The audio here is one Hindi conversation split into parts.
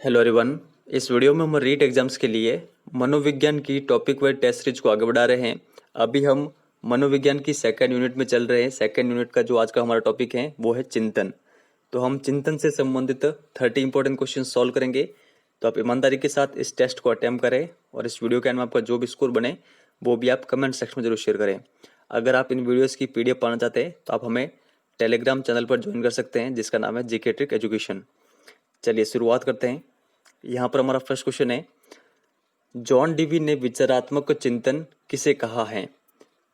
Hello everyone. इस वीडियो में हम रीट एग्जाम्स के लिए मनोविज्ञान की टॉपिक वाइज टेस्ट सीरीज को आगे बढ़ा रहे हैं। अभी हम मनोविज्ञान की सेकंड यूनिट में चल रहे हैं। सेकंड यूनिट का जो आज का हमारा टॉपिक है वो है चिंतन। तो हम चिंतन से संबंधित 30 इंपॉर्टेंट क्वेश्चन सॉल्व करेंगे। तो आप ईमानदारी के साथ इस टेस्ट को अटेम्प्ट करें और इस वीडियो के एंड में आपका जो भी स्कोर बने वो भी आप कमेंट सेक्शन में जरूर शेयर करें। अगर आप इन वीडियोज़ की PDF पाना चाहते हैं तो आप हमें टेलीग्राम चैनल पर ज्वाइन कर सकते हैं जिसका नाम है जीके ट्रिक एजुकेशन। चलिए शुरुआत करते हैं। यहाँ पर हमारा फर्स्ट क्वेश्चन है, जॉन डीवी ने विचारात्मक चिंतन किसे कहा है?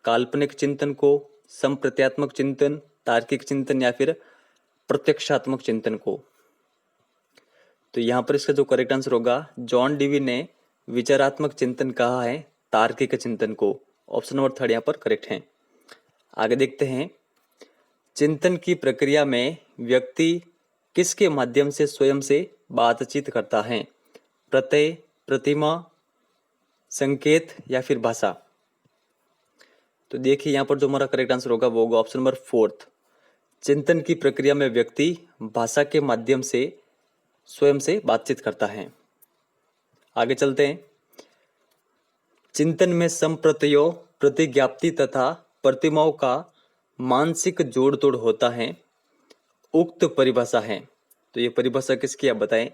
काल्पनिक चिंतन को, संप्रत्यात्मक चिंतन, तार्किक चिंतन या फिर प्रत्यक्षात्मक चिंतन को? तो यहाँ पर इसका जो करेक्ट आंसर होगा, जॉन डीवी ने विचारात्मक चिंतन कहा है तार्किक चिंतन को। ऑप्शन नंबर 3 यहाँ पर करेक्ट है। आगे देखते हैं, चिंतन की प्रक्रिया में व्यक्ति किसके माध्यम से स्वयं से बातचीत करता है? प्रत्यय, प्रतिमा, संकेत या फिर भाषा? तो देखिए यहाँ पर जो हमारा करेक्ट आंसर होगा वो होगा ऑप्शन नंबर 4। चिंतन की प्रक्रिया में व्यक्ति भाषा के माध्यम से स्वयं से बातचीत करता है। आगे चलते हैं, चिंतन में संप्रत्ययों, प्रतिज्ञाप्ति तथा प्रतिमाओं का मानसिक जोड़ तोड़ होता है। उक्त परिभाषा है। तो ये परिभाषा किसकी आप बताएं?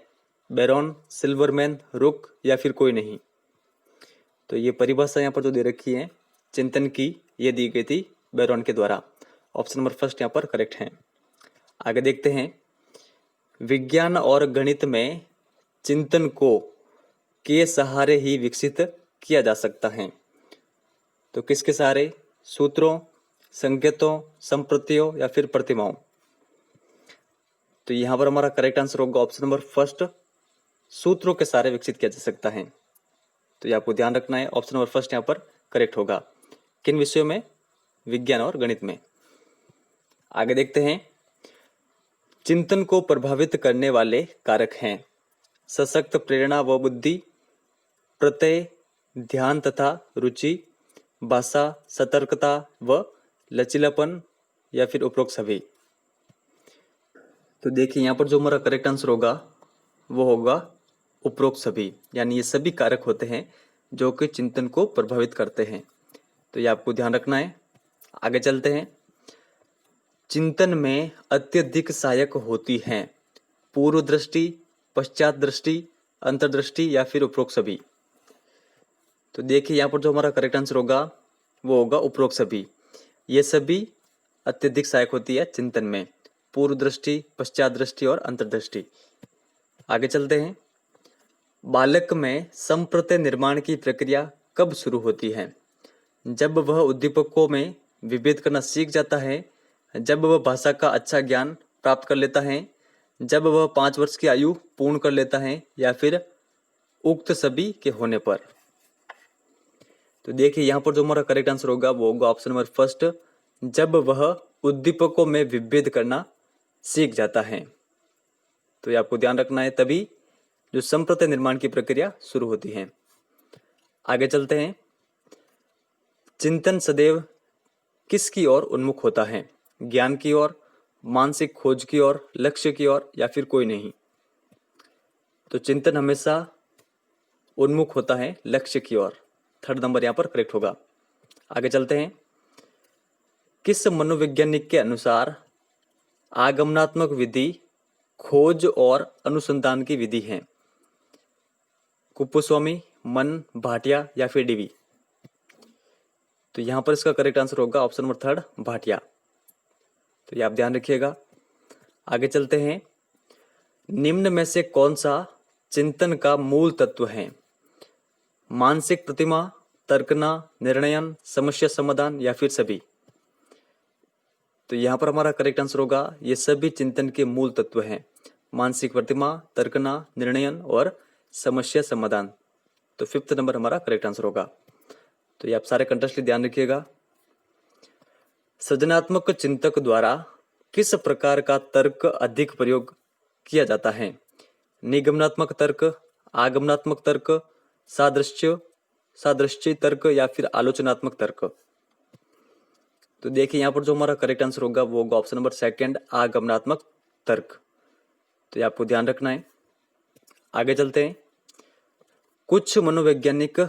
बैरॉन, सिल्वरमैन, रुक या फिर कोई नहीं? तो ये परिभाषा यहाँ पर जो दे रखी है चिंतन की, ये दी गई थी बैरॉन के द्वारा। ऑप्शन नंबर 1 यहाँ पर करेक्ट है। आगे देखते हैं, विज्ञान और गणित में चिंतन को के सहारे ही विकसित किया जा सकता है। तो किसके सहारे? सूत्रों, संकेतों, संप्रत्ययों या फिर प्रतिमाओं? तो यहाँ पर हमारा करेक्ट आंसर होगा ऑप्शन नंबर 1, सूत्रों के सहारे विकसित किया जा सकता है। तो ये आपको ध्यान रखना है, ऑप्शन नंबर 1 यहाँ पर करेक्ट होगा। किन विषयों में? विज्ञान और गणित में। आगे देखते हैं, चिंतन को प्रभावित करने वाले कारक हैं सशक्त प्रेरणा व बुद्धि, प्रत्यय, ध्यान तथा रुचि, भाषा, सतर्कता व लचीलापन या फिर उपरोक्त सभी? तो देखिए यहाँ पर जो हमारा करेक्ट आंसर होगा वो होगा उपरोक्त सभी, यानी ये सभी कारक होते हैं जो कि चिंतन को प्रभावित करते हैं। तो ये आपको ध्यान रखना है। आगे चलते हैं, चिंतन में अत्यधिक सहायक होती हैं पूर्व दृष्टि, पश्चात दृष्टि, अंतर्दृष्टि या फिर उपरोक्त सभी? तो देखिए यहाँ पर जो हमारा करेक्ट आंसर होगा वो होगा उपरोक्त सभी। ये सभी अत्यधिक सहायक होती है चिंतन में, पूर्व दृष्टि, पश्चात दृष्टि और अंतर्दृष्टि। आगे चलते हैं, बालक में संप्रत्यय निर्माण की प्रक्रिया कब शुरू होती है? जब वह उद्दीपकों में विभेद करना सीख जाता है, जब वह भाषा का अच्छा ज्ञान प्राप्त कर लेता है, जब वह 5 वर्ष की आयु पूर्ण कर लेता है या फिर उक्त सभी के होने पर? तो देखिए यहाँ पर जो हमारा करेक्ट आंसर होगा वो होगा ऑप्शन नंबर 1, जब वह उद्दीपकों में विभेद करना सीख जाता है। तो ये आपको ध्यान रखना है, तभी जो संप्रत्यय निर्माण की प्रक्रिया शुरू होती है। आगे चलते हैं, चिंतन सदैव किसकी ओर उन्मुख होता है? ज्ञान की ओर, मानसिक खोज की ओर, लक्ष्य की ओर या फिर कोई नहीं? तो चिंतन हमेशा उन्मुख होता है लक्ष्य की ओर। 3rd नंबर यहाँ पर करेक्ट होगा। आगे चलते हैं, किस मनोवैज्ञानिक के अनुसार आगमनात्मक विधि खोज और अनुसंधान की विधि है? कुप्पुस्वामी, मन, भाटिया या फिर डीवी? तो यहाँ पर इसका करेक्ट आंसर होगा ऑप्शन नंबर 3, भाटिया। तो ये आप ध्यान रखिएगा। आगे चलते हैं, निम्न में से कौन सा चिंतन का मूल तत्व है? मानसिक प्रतिमा, तर्कना, निर्णयन, समस्या समाधान या फिर सभी? तो यहाँ पर हमारा करेक्ट आंसर होगा ये सभी चिंतन के मूल तत्व हैं, मानसिक प्रतिमा, तर्कना, निर्णयन और समस्या समाधान। तो 5th नंबर हमारा करेक्ट आंसर होगा। तो ये आप सारे कंटेस्टली ध्यान रखिएगा। सृजनात्मक चिंतक द्वारा किस प्रकार का तर्क अधिक प्रयोग किया जाता है? निगमनात्मक तर्क, आगमनात्मक तर्क, सादृश्य तर्क या फिर आलोचनात्मक तर्क? तो देखिए यहाँ पर जो हमारा करेक्ट आंसर होगा वो होगा ऑप्शन नंबर 2, आगमनात्मक तर्क। तो ये आपको ध्यान रखना है। आगे चलते हैं। कुछ मनोवैज्ञानिक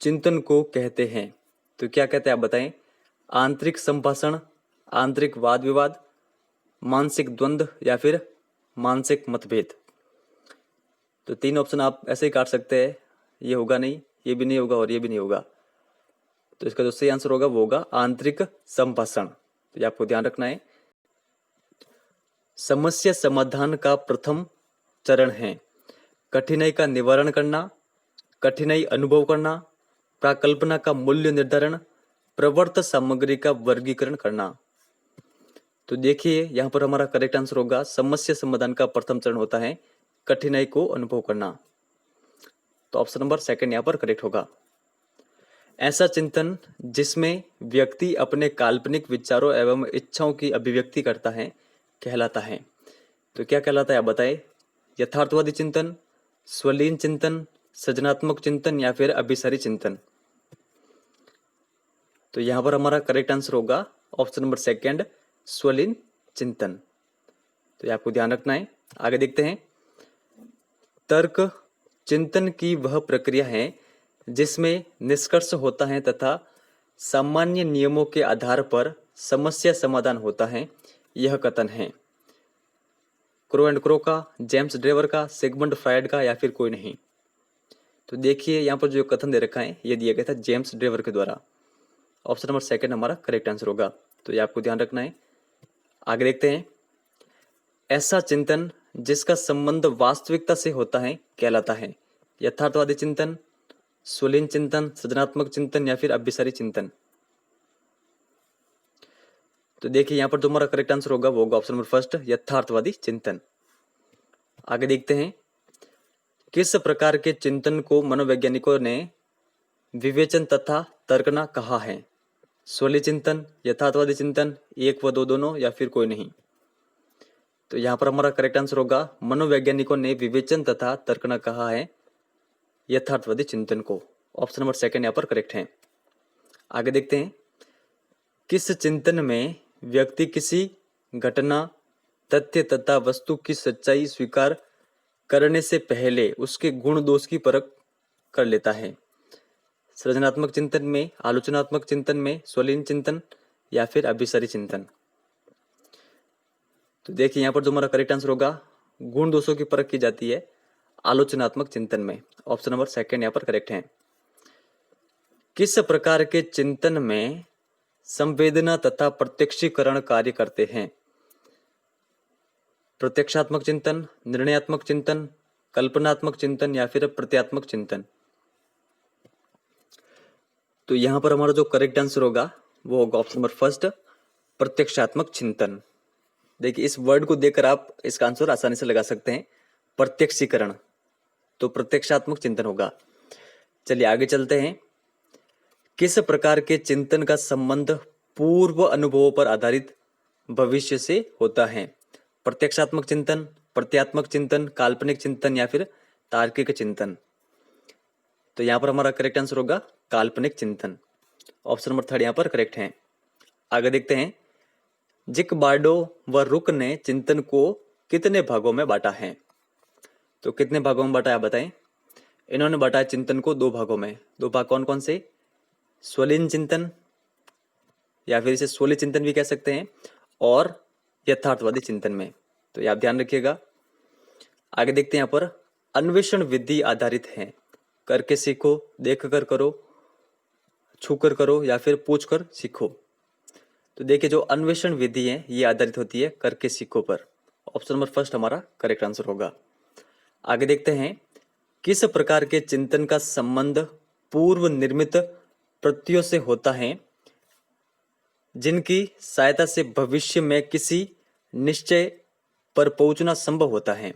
चिंतन को कहते हैं, तो क्या कहते हैं आप बताएं? आंतरिक संभाषण, आंतरिक वाद विवाद, मानसिक द्वंद्व या फिर मानसिक मतभेद। तो 3 ऑप्शन आप ऐसे ही काट सकते हैं, ये होगा नहीं, ये भी नहीं होगा और ये भी नहीं होगा। तो इसका जो सही आंसर होगा वो होगा आंतरिक संभाषण। तो ये आपको ध्यान रखना है। समस्या समाधान का प्रथम चरण है कठिनाई का निवारण करना, कठिनाई अनुभव करना, प्राकल्पना का मूल्य निर्धारण, प्रवर्त सामग्री का वर्गीकरण करना। तो देखिए यहाँ पर हमारा करेक्ट आंसर होगा समस्या समाधान का प्रथम चरण होता है कठिनाई को अनुभव करना। तो ऑप्शन नंबर सेकंड यहाँ पर करेक्ट होगा। ऐसा चिंतन जिसमें व्यक्ति अपने काल्पनिक विचारों एवं इच्छाओं की अभिव्यक्ति करता है कहलाता है। तो क्या कहलाता है आप बताएं? यथार्थवादी चिंतन, स्वलीन चिंतन, सृजनात्मक चिंतन या फिर अभिसारी चिंतन। तो यहां पर हमारा करेक्ट आंसर होगा ऑप्शन नंबर सेकंड, स्वलीन चिंतन। तो ये आपको ध्यान रखना है। आगे देखते हैं। तर्क चिंतन की वह प्रक्रिया है जिसमें निष्कर्ष होता है तथा सामान्य नियमों के आधार पर समस्या समाधान होता है, यह कथन है। क्रो एंड क्रो का, जेम्स ड्रेवर का, सिगमंड फ्रायड का या फिर कोई नहीं। तो देखिए यहाँ पर जो कथन दे रखा है ये दिया गया था जेम्स ड्रेवर के द्वारा। ऑप्शन नंबर सेकंड हमारा करेक्ट आंसर होगा। तो ये आपको ध्यान रखना है। आगे देखते हैं। ऐसा चिंतन जिसका संबंध वास्तविकता से होता है कहलाता है यथार्थवादी चिंतन, स्वलीन चिंतन, सृजनात्मक चिंतन या फिर अभिसारी चिंतन। तो देखिए यहाँ पर जो हमारा करेक्ट आंसर होगा वो होगा ऑप्शन नंबर फर्स्ट, यथार्थवादी चिंतन। आगे देखते हैं। किस प्रकार के चिंतन को मनोवैज्ञानिकों ने विवेचन तथा तर्कना कहा है? स्वलीन चिंतन, यथार्थवादी चिंतन, एक व दो दोनों या फिर कोई नहीं। तो यहाँ पर हमारा करेक्ट आंसर होगा मनोवैज्ञानिकों ने विवेचन तथा तर्कना कहा है यथार्थवादी चिंतन को। ऑप्शन नंबर सेकंड यहाँ पर करेक्ट है। आगे देखते हैं। किस चिंतन में व्यक्ति किसी घटना, तथ्य तथा वस्तु की सच्चाई स्वीकार करने से पहले उसके गुण दोष की परख कर लेता है? सृजनात्मक चिंतन में, आलोचनात्मक चिंतन में, स्वलीन चिंतन या फिर अभिसारी चिंतन। तो देखिए यहाँ पर जो हमारा करेक्ट आंसर होगा गुण दोषों की परख की जाती है आलोचनात्मक चिंतन में। ऑप्शन नंबर सेकंड यहाँ पर करेक्ट है। किस प्रकार के चिंतन में संवेदना तथा प्रत्यक्षीकरण कार्य करते हैं? प्रत्यक्षात्मक चिंतन, निर्णयात्मक चिंतन, कल्पनात्मक चिंतन या फिर प्रत्यात्मक चिंतन। तो यहां पर हमारा जो करेक्ट आंसर होगा वो होगा ऑप्शन नंबर फर्स्ट, प्रत्यक्षात्मक चिंतन। देखिए इस वर्ड को देखकर आप इसका आंसर आसानी से लगा सकते हैं, प्रत्यक्षीकरण। तो प्रत्यक्षात्मक चिंतन होगा। चलिए आगे चलते हैं। किस प्रकार के चिंतन का संबंध पूर्व अनुभवों पर आधारित भविष्य से होता है? प्रत्यक्षात्मक चिंतन, प्रत्यात्मक चिंतन, काल्पनिक चिंतन या फिर तार्किक चिंतन। तो यहां पर हमारा करेक्ट आंसर होगा काल्पनिक चिंतन। ऑप्शन नंबर थर्ड यहां पर करेक्ट है। आगे देखते हैं। जिक बार्डो व रुक ने चिंतन को कितने भागों में बांटा है? तो कितने भागों में बांटा है बताएं? इन्होंने बांटा है चिंतन को 2 भागों में। 2 भाग कौन कौन से? स्वलीन चिंतन या फिर इसे स्वलीन चिंतन भी कह सकते हैं, और यथार्थवादी चिंतन में। तो ये आप ध्यान रखिएगा। आगे देखते हैं। यहाँ पर अन्वेषण विधि आधारित है। करके सीखो, देख कर करो, छू कर करो या फिर पूछ कर सीखो। तो देखिए जो अन्वेषण विधि है ये आधारित होती है करके सीखो पर। ऑप्शन नंबर फर्स्ट हमारा करेक्ट आंसर होगा। आगे देखते हैं। किस प्रकार के चिंतन का संबंध पूर्व निर्मित प्रत्ययों से होता है जिनकी सहायता से भविष्य में किसी निश्चय पर पहुंचना संभव होता है?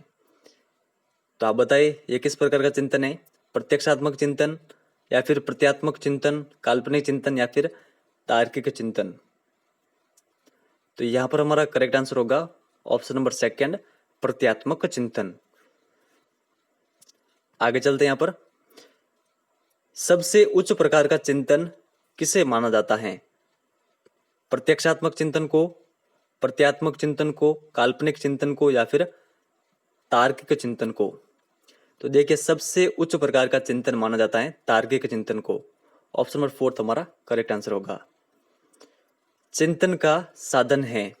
तो आप बताइए ये किस प्रकार का चिंतन है? प्रत्यक्षात्मक चिंतन या फिर प्रत्यात्मक चिंतन, काल्पनिक चिंतन या फिर तार्किक चिंतन। तो यहां पर हमारा करेक्ट आंसर होगा ऑप्शन नंबर सेकंड, प्रत्यात्मक चिंतन। आगे चलते हैं। यहां पर सबसे उच्च प्रकार का चिंतन किसे माना जाता है? प्रत्यक्षात्मक चिंतन को, प्रत्यात्मक चिंतन को, काल्पनिक चिंतन को या फिर तार्किक चिंतन को। तो देखिए सबसे उच्च प्रकार का चिंतन माना जाता है तार्किक चिंतन को। ऑप्शन नंबर 4 हमारा करेक्ट आंसर होगा। चिंतन का साधन है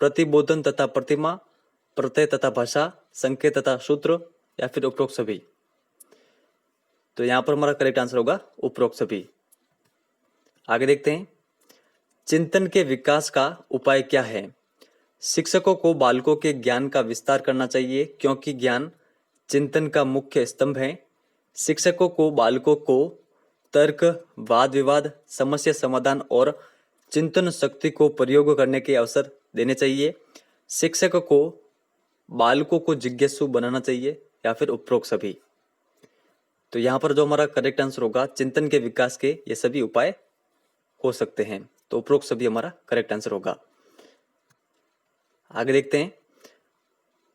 प्रतिबोधन तथा प्रतिमा, प्रत्यय तथा भाषा, संकेत तथा सूत्र या फिर उपरोक्त सभी। तो यहां पर हमारा करेक्ट आंसर होगा उपरोक्त सभी। आगे देखते हैं, चिंतन के विकास का उपाय क्या है? शिक्षकों को बालकों के ज्ञान का विस्तार करना चाहिए क्योंकि ज्ञान चिंतन का मुख्य स्तंभ है। शिक्षकों को बालकों को तर्क, वाद विवाद, समस्या समाधान और चिंतन शक्ति को प्रयोग करने के अवसर देने चाहिए। शिक्षक को बालकों को जिज्ञासु बनाना चाहिए या फिर उपरोक्त सभी। तो यहाँ पर जो हमारा करेक्ट आंसर होगा चिंतन के विकास के ये सभी उपाय हो सकते हैं। तो उपरोक्त सभी हमारा करेक्ट आंसर होगा। आगे देखते हैं,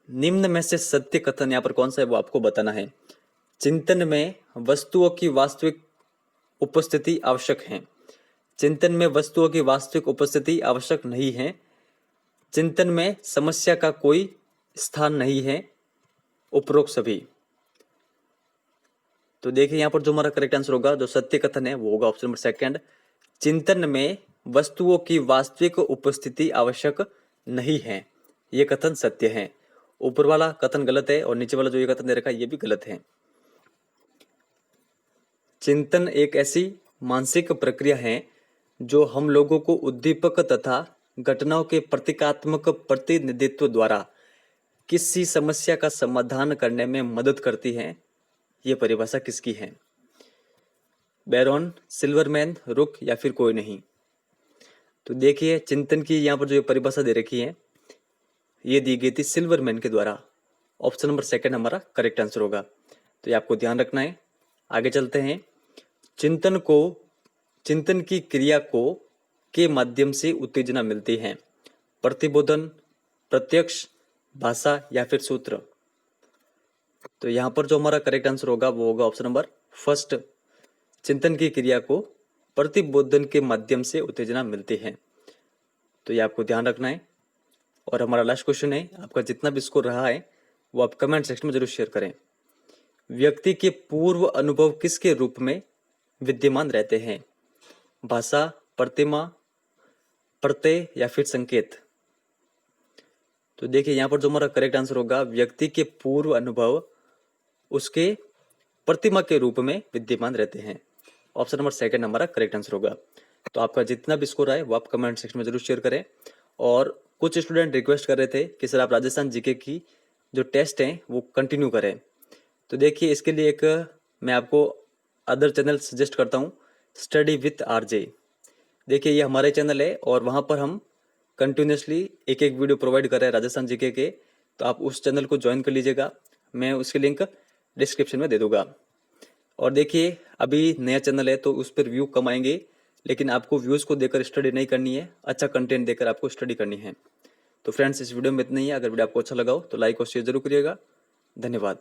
निम्न में से सत्य कथन यहाँ पर कौन सा है वो आपको बताना है। चिंतन में वस्तुओं की वास्तविक उपस्थिति आवश्यक है। चिंतन में वस्तुओं की वास्तविक उपस्थिति आवश्यक नहीं है। चिंतन में समस्या का कोई स्थान नहीं है। उपरोक्त सभी। तो देखिए यहाँ पर जो हमारा करेक्ट आंसर होगा, जो सत्य कथन है वो होगा ऑप्शन नंबर सेकंड। चिंतन में वस्तुओं की वास्तविक उपस्थिति आवश्यक नहीं है, ये कथन सत्य है। ऊपर वाला कथन गलत है और नीचे वाला जो ये कथन दे रखा है ये भी गलत है। चिंतन एक ऐसी मानसिक प्रक्रिया है जो हम लोगों को उद्दीपक तथा घटनाओं के प्रतीकात्मक प्रतिनिधित्व द्वारा किसी समस्या का समाधान करने में मदद करती है। ये परिभाषा किसकी है? बैरॉन, सिल्वरमैन, रुक या फिर कोई नहीं। तो देखिए चिंतन की यहाँ पर जो परिभाषा दे रखी है ये दी गई थी सिल्वरमैन के द्वारा। ऑप्शन नंबर सेकंड हमारा करेक्ट आंसर होगा। तो ये आपको ध्यान रखना है। आगे चलते हैं, चिंतन की क्रिया को के माध्यम से उत्तेजना मिलती है। प्रतिबोधन, प्रत्यक्ष, भाषा या फिर सूत्र। तो यहाँ पर जो हमारा करेक्ट आंसर होगा वो होगा ऑप्शन नंबर फर्स्ट। चिंतन की क्रिया को प्रतिबोधन के माध्यम से उत्तेजना मिलती है। तो ये आपको ध्यान रखना है। और हमारा लास्ट क्वेश्चन है, आपका जितना भी स्कोर रहा है वो आप कमेंट सेक्शन में जरूर शेयर करें। व्यक्ति के पूर्व अनुभव किसके रूप में विद्यमान रहते हैं? भाषा, प्रतिमा, प्रत्यय या फिर संकेत। तो देखिए यहाँ पर जो हमारा करेक्ट आंसर होगा, व्यक्ति के पूर्व अनुभव उसके प्रतिमा के रूप में विद्यमान रहते हैं। ऑप्शन नंबर सेकंड हमारा करेक्ट आंसर होगा। तो आपका जितना भी स्कोर आए वो आप कमेंट सेक्शन में जरूर शेयर करें। और कुछ स्टूडेंट रिक्वेस्ट कर रहे थे कि सर आप राजस्थान जीके की जो टेस्ट हैं वो कंटिन्यू करें। तो देखिए इसके लिए एक मैं आपको अदर चैनल सजेस्ट करता हूँ, स्टडी विथ आरजे। देखिए ये हमारे चैनल है और वहाँ पर हम कंटिन्यूसली एक एक वीडियो प्रोवाइड कर रहे हैं राजस्थान जीके के। तो आप उस चैनल को ज्वाइन कर लीजिएगा, मैं उसकी लिंक डिस्क्रिप्शन में दे दूंगा। और देखिए अभी नया चैनल है तो उस पर व्यू कम आएंगे, लेकिन आपको व्यूज़ को देकर स्टडी नहीं करनी है, अच्छा कंटेंट देकर आपको स्टडी करनी है। तो फ्रेंड्स इस वीडियो में इतना ही है। अगर वीडियो आपको अच्छा लगा हो तो लाइक और शेयर जरूर करिएगा। धन्यवाद।